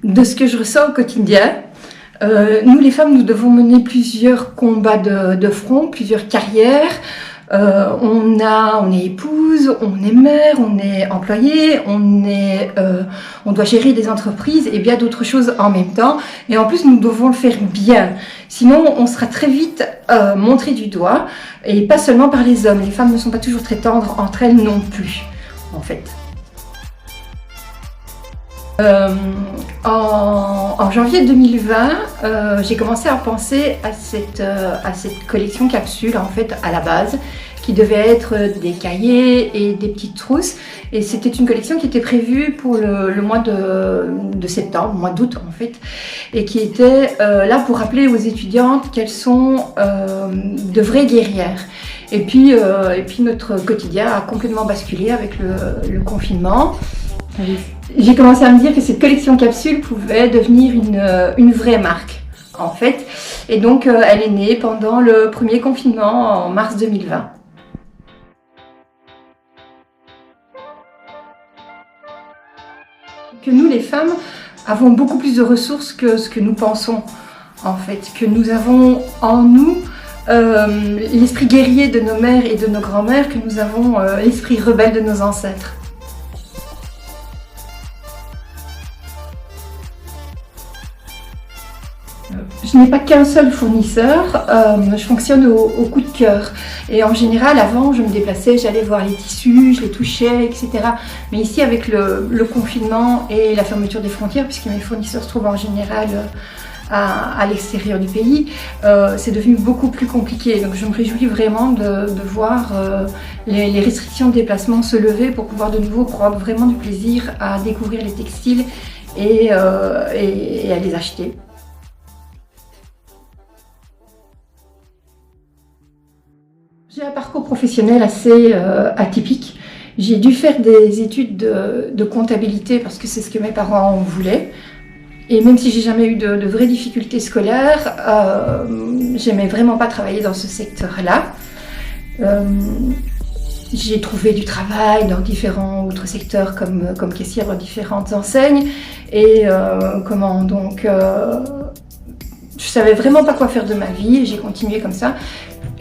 De ce que je ressens au quotidien, nous les femmes, nous devons mener plusieurs combats de front, plusieurs carrières. On est épouse, on est mère, on est employée, on doit gérer des entreprises et bien d'autres choses en même temps. Et en plus, nous devons le faire bien. Sinon, on sera très vite montré du doigt, et pas seulement par les hommes. Les femmes ne sont pas toujours très tendres entre elles non plus, en fait. En janvier 2020, j'ai commencé à penser à cette collection capsule, en fait, à la base, qui devait être des cahiers et des petites trousses. Et c'était une collection qui était prévue pour le mois de septembre, mois d'août en fait, et qui était là pour rappeler aux étudiantes qu'elles sont de vraies guerrières. Et puis notre quotidien a complètement basculé avec le confinement. J'ai commencé à me dire que cette collection capsule pouvait devenir une vraie marque, en fait. Et donc, elle est née pendant le premier confinement en mars 2020. Que nous, les femmes, avons beaucoup plus de ressources que ce que nous pensons, en fait. Que nous avons en nous l'esprit guerrier de nos mères et de nos grands-mères, que nous avons l'esprit rebelle de nos ancêtres. Je n'ai pas qu'un seul fournisseur, je fonctionne au coup de cœur. Et en général, avant, je me déplaçais, j'allais voir les tissus, je les touchais, etc. Mais ici, avec le confinement et la fermeture des frontières, puisque mes fournisseurs se trouvent en général à l'extérieur du pays, c'est devenu beaucoup plus compliqué. Donc je me réjouis vraiment de voir les restrictions de déplacement se lever pour pouvoir de nouveau prendre vraiment du plaisir à découvrir les textiles et à les acheter. J'ai un parcours professionnel assez atypique. J'ai dû faire des études de comptabilité parce que c'est ce que mes parents voulaient. Et même si j'ai jamais eu de vraies difficultés scolaires, j'aimais vraiment pas travailler dans ce secteur-là. J'ai trouvé du travail dans différents autres secteurs comme caissière dans différentes enseignes. Et je savais vraiment pas quoi faire de ma vie et j'ai continué comme ça.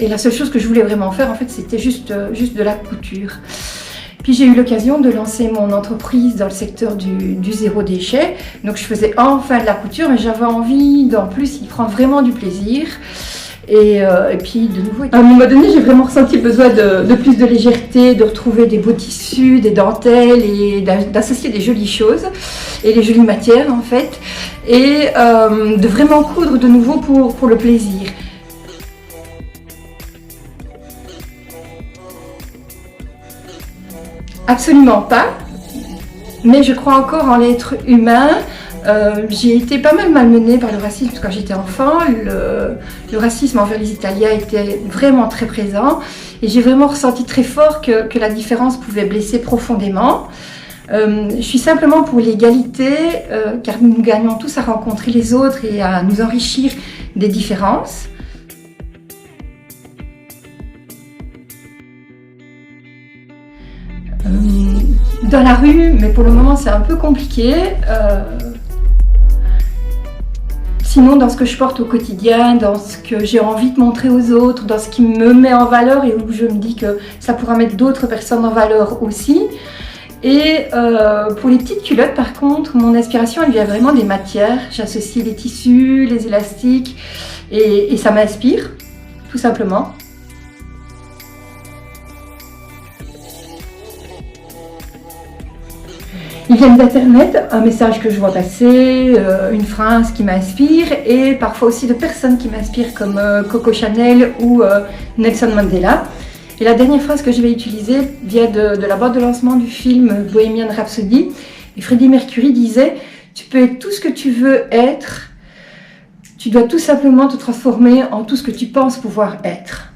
Et la seule chose que je voulais vraiment faire, en fait, c'était juste de la couture. Puis j'ai eu l'occasion de lancer mon entreprise dans le secteur du zéro déchet. Donc je faisais enfin de la couture, mais j'avais envie d'en plus y prendre vraiment du plaisir. Et puis de nouveau, à un moment donné, j'ai vraiment ressenti le besoin de plus de légèreté, de retrouver des beaux tissus, des dentelles et d'associer des jolies choses et les jolies matières en fait. Et de vraiment coudre de nouveau pour le plaisir. Absolument pas, mais je crois encore en l'être humain. J'ai été pas mal malmenée par le racisme quand j'étais enfant. Le racisme envers les Italiens était vraiment très présent et j'ai vraiment ressenti très fort que la différence pouvait blesser profondément. Je suis simplement pour l'égalité car nous gagnons tous à rencontrer les autres et à nous enrichir des différences. Dans la rue, mais pour le moment c'est un peu compliqué. Sinon, dans ce que je porte au quotidien, dans ce que j'ai envie de montrer aux autres, dans ce qui me met en valeur et où je me dis que ça pourra mettre d'autres personnes en valeur aussi. Et pour les petites culottes, par contre, mon inspiration elle vient vraiment des matières. J'associe les tissus, les élastiques et ça m'inspire, tout simplement. Ils viennent d'Internet, un message que je vois passer, une phrase qui m'inspire et parfois aussi de personnes qui m'inspirent comme Coco Chanel ou Nelson Mandela. Et la dernière phrase que je vais utiliser vient de la bande de lancement du film Bohemian Rhapsody. Et Freddie Mercury disait « Tu peux être tout ce que tu veux être, tu dois tout simplement te transformer en tout ce que tu penses pouvoir être ».